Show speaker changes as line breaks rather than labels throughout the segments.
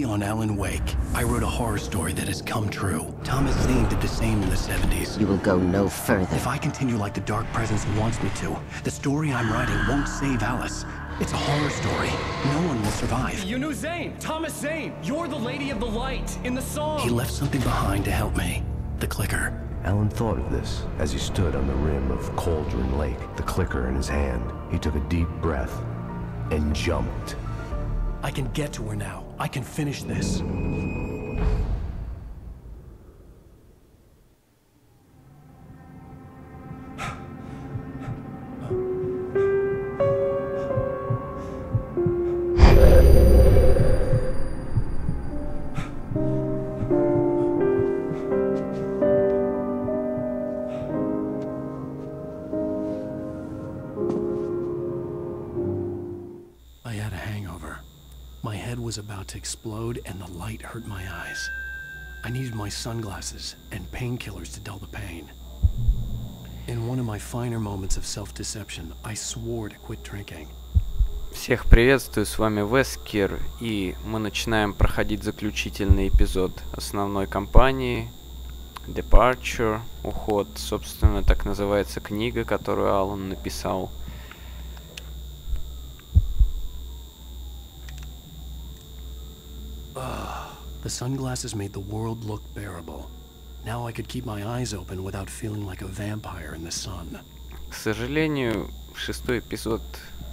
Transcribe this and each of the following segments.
on Alan Wake. I wrote a horror story that has come true. Thomas Zane did the same in the 70s.
You will go no further.
If I continue like the Dark Presence wants me to, the story I'm writing won't save Alice. It's a horror story. No one will survive.
You knew Zane! Thomas Zane! You're the Lady of the Light in the song!
He left something behind to help me. The clicker.
Alan thought of this as he stood on the rim of Coldrain Lake, the clicker in his hand. He took a deep breath and jumped.
I can get to her now. I can finish this. I had a hangover. My head was about to explode and the light hurt my eyes. I needed my sunglasses and painkillers to dull the pain. In one of my finer moments of self-deception, I swore to quit drinking.
Всех приветствую, с вами Вескер, и мы начинаем проходить заключительный эпизод основной кампании Departure, уход, собственно, так называется книга, которую Алан написал.
The sunglasses made the world look bearable. Now I could keep my eyes open without feeling like a vampire in the sun.
К сожалению, шестой эпизод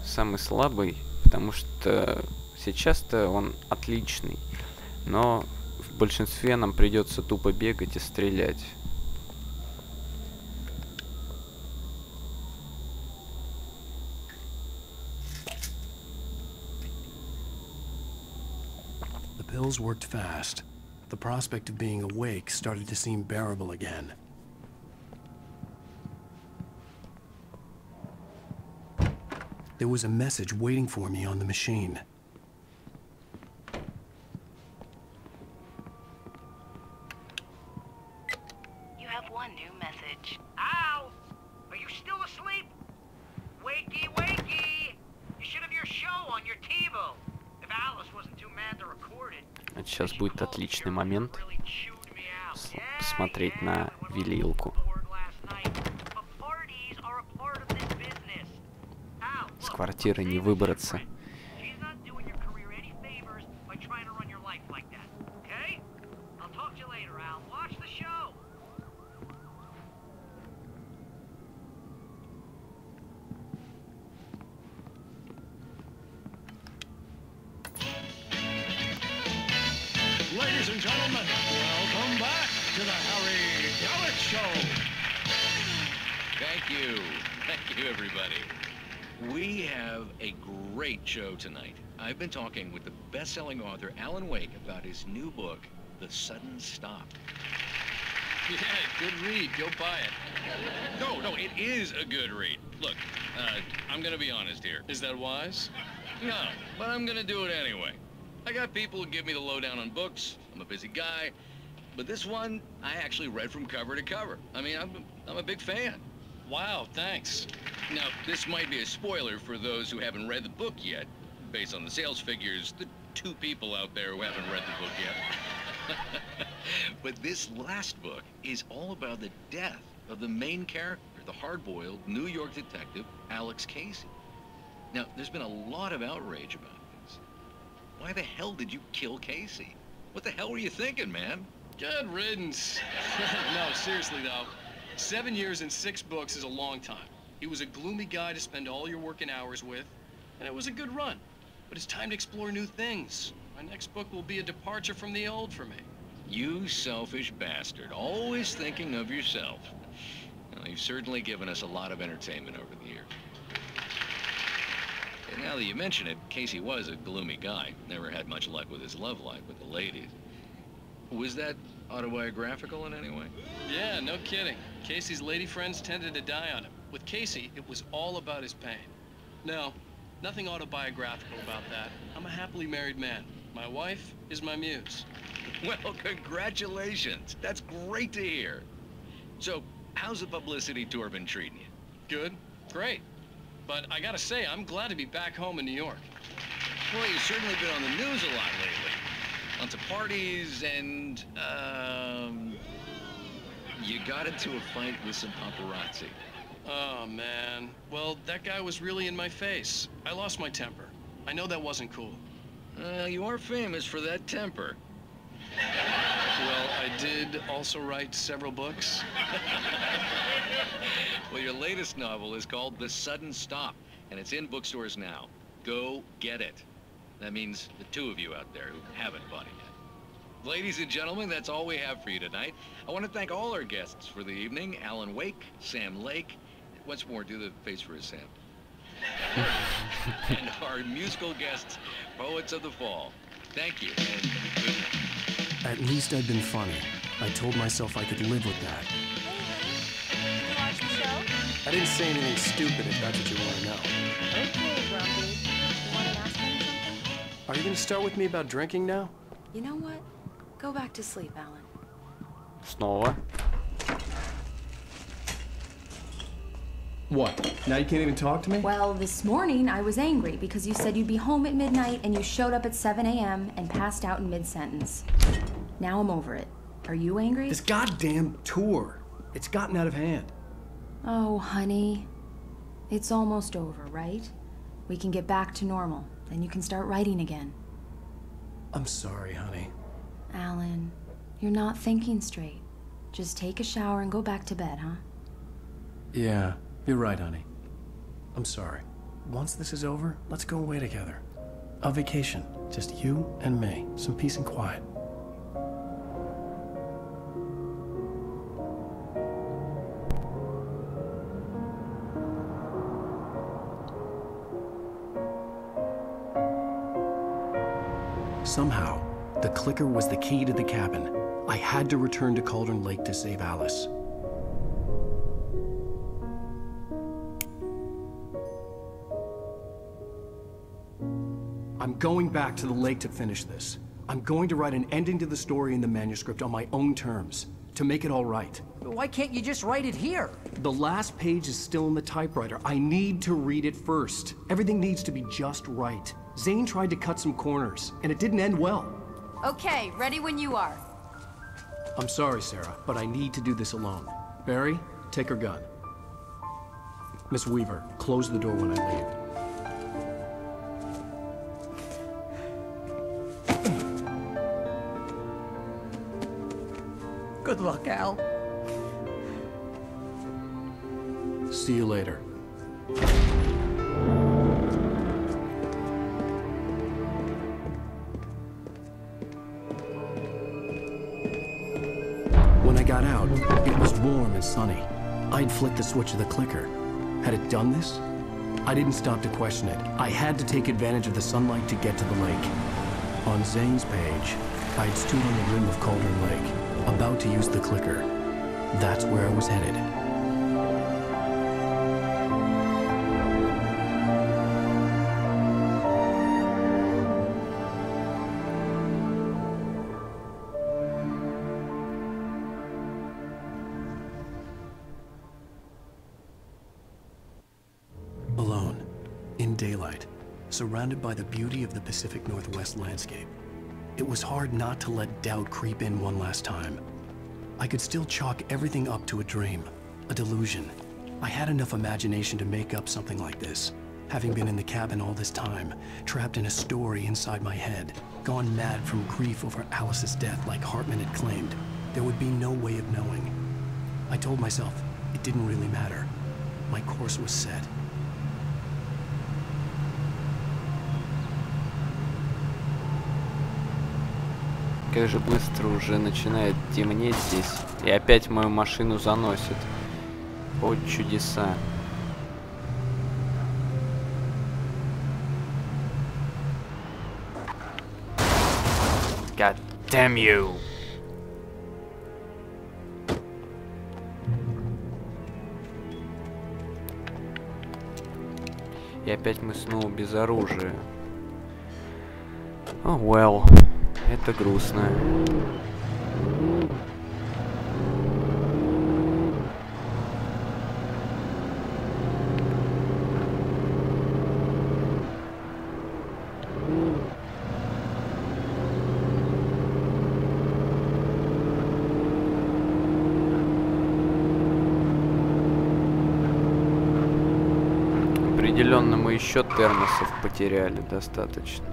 самый слабый, потому что сейчас-то он отличный, но в большинстве нам придется тупо бегать и стрелять.
The pills worked fast. The prospect of being awake started to seem bearable again. There was a message waiting for me on the machine.
You have one new message.
Al! Are you still asleep? Wakey, wakey! You should have your show on your TiVo. If Alice wasn't too mad to record it.
Это сейчас будет отличный момент посмотреть на Велилку. С квартиры не выбраться.
Ladies and gentlemen, welcome back to the Harry Gallic Show.
Thank you. Thank you, everybody. We have a great show tonight. I've been talking with the best-selling author Alan Wake about his new book, The Sudden Stop.
Yeah, good read. Go buy it.
No, it is a good read. Look, I'm gonna be honest here.
Is that wise?
No, but I'm gonna do it anyway. I got people who give me the lowdown on books. I'm a busy guy. But this one, I actually read from cover to cover. I mean, I'm a big fan.
Wow, thanks.
Now, this might be a spoiler for those who haven't read the book yet. Based on the sales figures, the 2 people out there who haven't read the book yet. But this last book is all about the death of the main character, the hard-boiled New York detective, Alex Casey. Now, there's been a lot of outrage about this. Why the hell did you kill Casey? What the hell were you thinking, man?
Good riddance. No, seriously, though. 7 years and 6 books is a long time. He was a gloomy guy to spend all your working hours with, and it was a good run. But it's time to explore new things. My next book will be a departure from the old for me.
You selfish bastard, always thinking of yourself. Well, you've certainly given us a lot of entertainment over the years. And now that you mention it, Casey was a gloomy guy. Never had much luck with his love life with the ladies. Was that autobiographical in any way?
Yeah, no kidding. Casey's lady friends tended to die on him. With Casey, it was all about his pain. No, nothing autobiographical about that. I'm a happily married man. My wife is my muse.
Well, congratulations. That's great to hear. So, how's the publicity tour been treating you?
Good. Great. But I gotta say, I'm glad to be back home in New York.
Well, you've certainly been on the news a lot lately. lots of parties, and, you got into a fight with some paparazzi.
Oh, man. Well, that guy was really in my face. I lost my temper. I know that wasn't cool.
You are famous for that temper.
Well, I did also write several books.
Well, your latest novel is called The Sudden Stop, and it's in bookstores now. Go get it. That means the two of you out there who haven't bought it yet. Ladies and gentlemen, that's all we have for you tonight. I want to thank all our guests for the evening. Alan Wake, Sam Lake. Once more, do the face for a Sam. And our musical guests, Poets of the Fall. Thank you, and good night.
At least I'd been funny. I told myself I could live with that.
Hey, honey. You watch the show?
I didn't say anything stupid if that's what you want to know.
Okay, Grumpy. You want to ask me something?
Are you going to start with me about drinking now?
You know what? Go back to sleep, Alan.
Снова.
What? Now you can't even talk to me?
Well, this morning I was angry because you said you'd be home at midnight and you showed up at 7 a.m. and passed out in mid-sentence. Now I'm over it. Are you angry?
This goddamn tour. It's gotten out of hand.
Oh, honey. It's almost over, right? We can get back to normal. Then you can start writing again.
I'm sorry, honey.
Alan, you're not thinking straight. Just take a shower and go back to bed, huh?
Yeah, you're right, honey. I'm sorry. Once this is over, let's go away together. A vacation. Just you and me. Some peace and quiet. Somehow, the clicker was the key to the cabin. I had to return to Coldrain Lake to save Alice. I'm going back to the lake to finish this. I'm going to write an ending to the story in the manuscript on my own terms, to make it all right.
Why can't you just write it here?
The last page is still in the typewriter. I need to read it first. Everything needs to be just right. Zane tried to cut some corners, and it didn't end well.
Okay, ready when you are.
I'm sorry, Sarah, but I need to do this alone. Barry, take her gun. Miss Weaver, close the door when I leave.
Good luck, Al.
See you later. When I got out, it was warm and sunny. I'd flicked the switch of the clicker. Had it done this? I didn't stop to question it. I had to take advantage of the sunlight to get to the lake. On Zane's page, I'd stood on the rim of Coldrain Lake, about to use the clicker. That's where I was headed. Alone, in daylight, surrounded by the beauty of the Pacific Northwest landscape. It was hard not to let doubt creep in one last time. I could still chalk everything up to a dream, a delusion. I had enough imagination to make up something like this, having been in the cabin all this time, trapped in a story inside my head, gone mad from grief over Alice's death like Hartman had claimed. There would be no way of knowing. I told myself it didn't really matter. My course was set.
Как же быстро уже начинает темнеть здесь. И опять мою машину заносит. О, чудеса. God damn you! И опять мы снова без оружия. Oh well. Это грустно. Определенно мы еще термосов потеряли достаточно.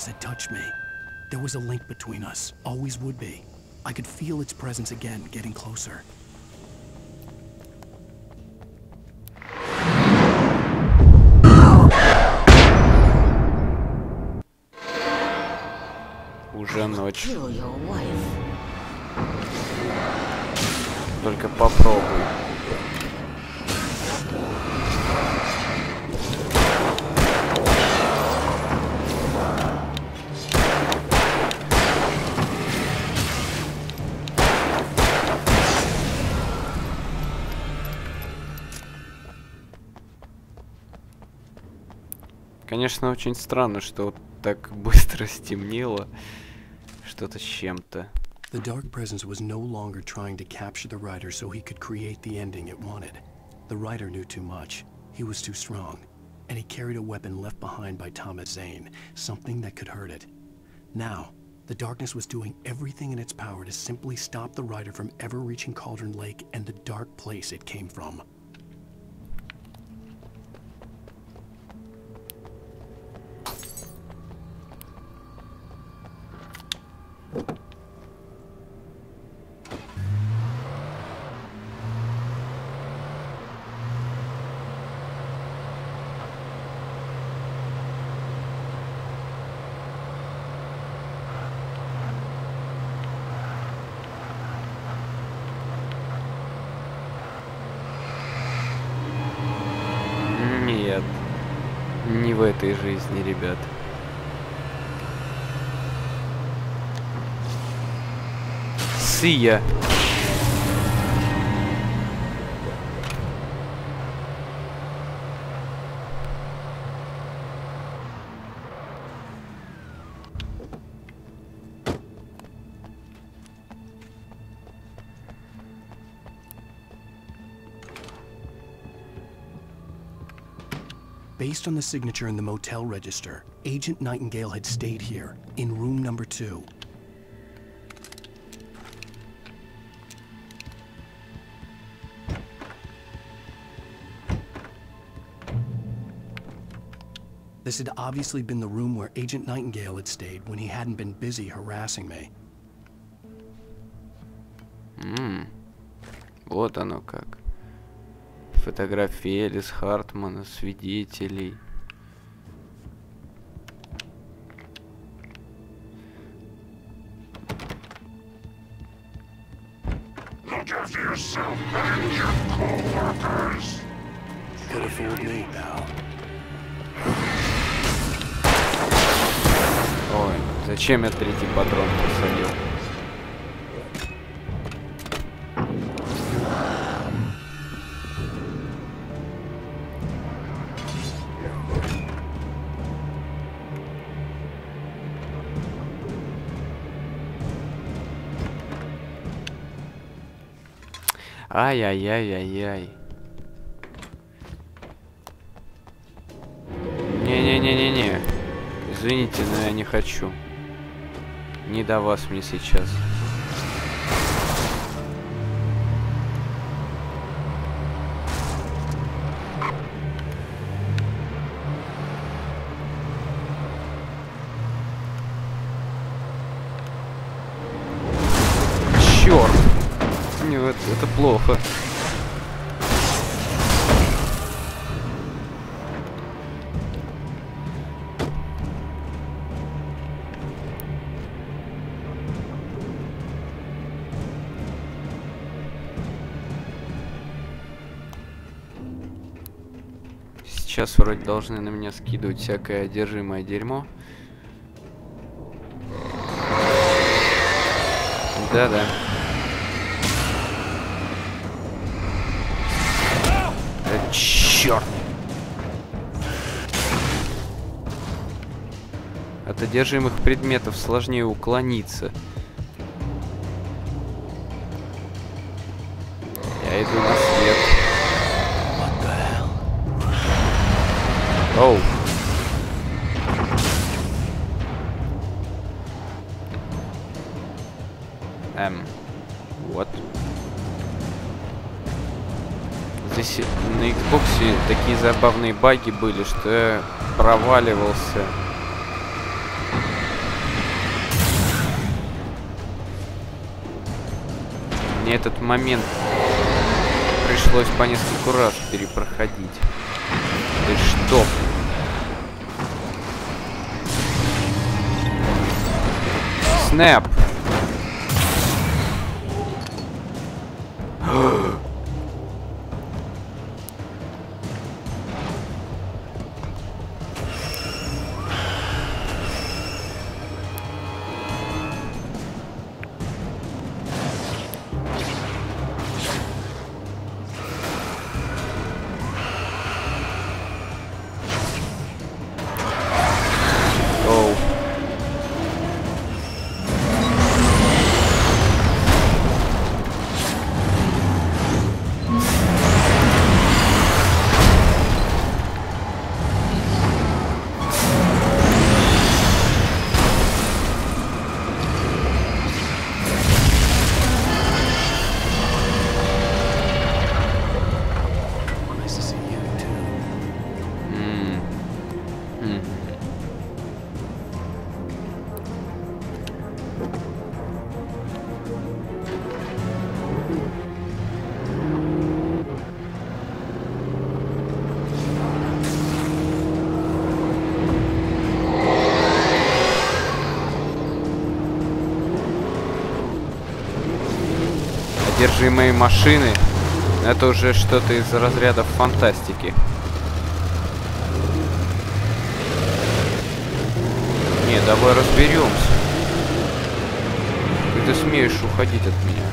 Had touched me. There was a link between us. Always would be. I could feel its presence again, getting closer.
Уже ночь. Только попробуй. Конечно, очень странно, что вот так быстро стемнело. Что-то с чем-то.
The dark presence was no longer trying to capture the writer so he could create the ending it wanted. The writer knew too much. He was too strong. And he carried a weapon left behind by Thomas Zane, something that could hurt it. Now, the darkness was doing everything in its power to simply stop the writer from ever reaching Cauldron Lake and the dark place it came from.
Нет, не в этой жизни, ребят. Сия.
Based on the signature in the motel register, Agent Nightingale had stayed here, in room number 2. This had obviously been the room where Agent Nightingale had stayed when he hadn't been busy harassing me.
Вот оно как. Фотографии Элис Хартмана, свидетелей.
Look after yourself and your co-workers.
Could have fooled me, pal.
Ой, зачем я третий патрон посадил? Ай-яй-яй-яй-яй. Не-не-не-не-не. Извините, но я не хочу. Не до вас мне сейчас. Черт! Нет, это плохо. Сейчас вроде должны на меня скидывать всякое одержимое дерьмо. Да-да. Черт! От одержимых предметов сложнее уклониться. Я иду на свет. Оу. Вот. Здесь на Xbox такие забавные баги были, что я проваливался. Мне этот момент пришлось по нескольку раз перепроходить. Ты что? Снэп! Одержимые машины. Это уже что-то из разряда фантастики. Не, давай разберемся. Ты смеешь уходить от меня?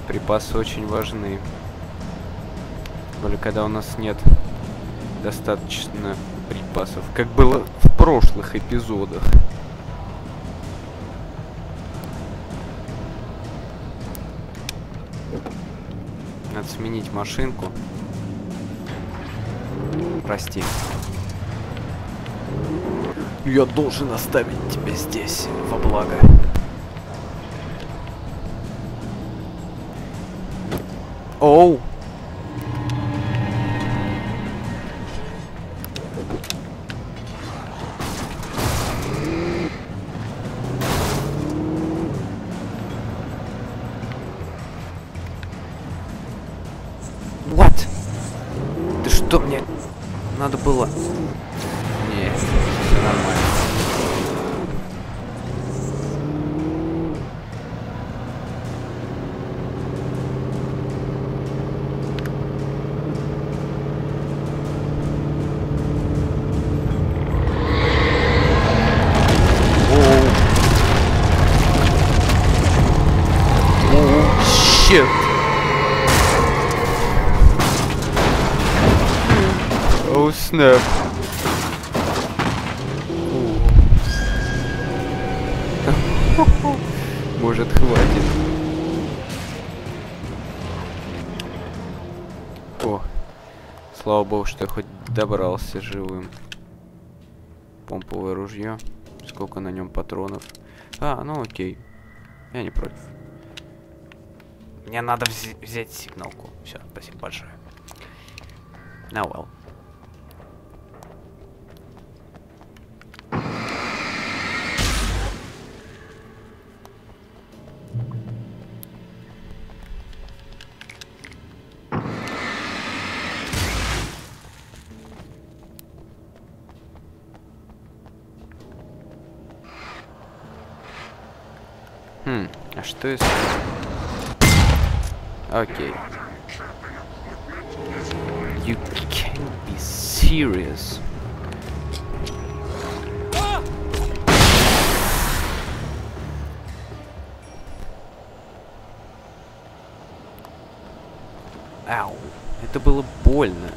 Припасы очень важны. Только когда у нас нет достаточно припасов, как было в прошлых эпизодах. Надо сменить машинку. Прости. Я должен оставить тебя здесь во благо. Оу. What? Ты что, мне надо было? Нет, все нормально. Shit. Oh snap. Может, хватит. О, слава богу, что я хоть добрался живым. Помповое ружье. Сколько на нем патронов? А, ну окей. Я не против. Мне надо взять сигналку. Все, спасибо большое. Now well. А что если... Окей. You can't be serious. это было больно.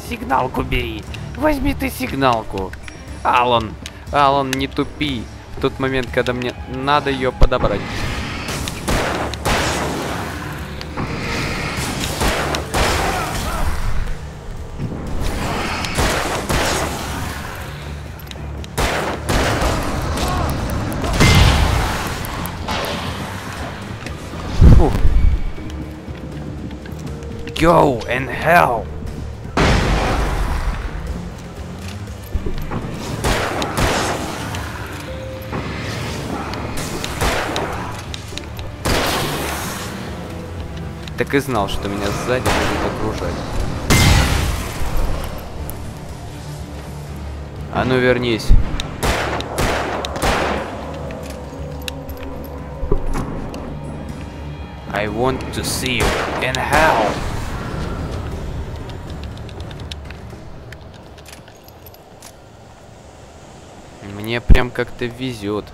Сигналку бери. Возьми ты сигналку. Алан, не тупи. В тот момент, когда мне надо ее подобрать. Фу. Go in hell. Так и знал, что меня сзади будут окружать. А ну вернись. I want to see you in hell. Мне прям как-то везет.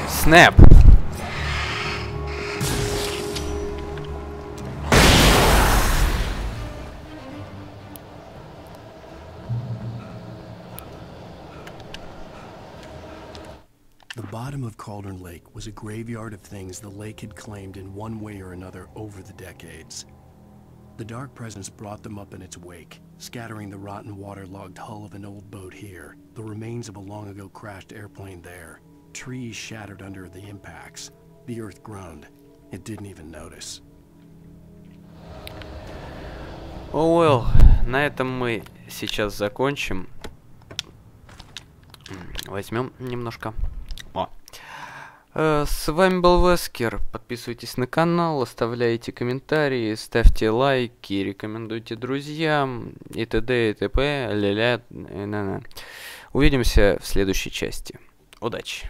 Snap.
The bottom of Coldrain Lake was a graveyard of things the lake had claimed in one way or another over the decades. The dark presence brought them up in its wake, scattering the rotten waterlogged hull of an old boat here, the remains of a long ago crashed airplane there. Trees shattered under the impacts. The earth groaned. It didn't even notice.
Oh well, на этом мы сейчас закончим. Возьмем немножко. С вами был Вескер. Подписывайтесь на канал, оставляйте комментарии, ставьте лайки, рекомендуйте друзьям и т.д. и т.п. Ля-ля. Увидимся в следующей части. Удачи!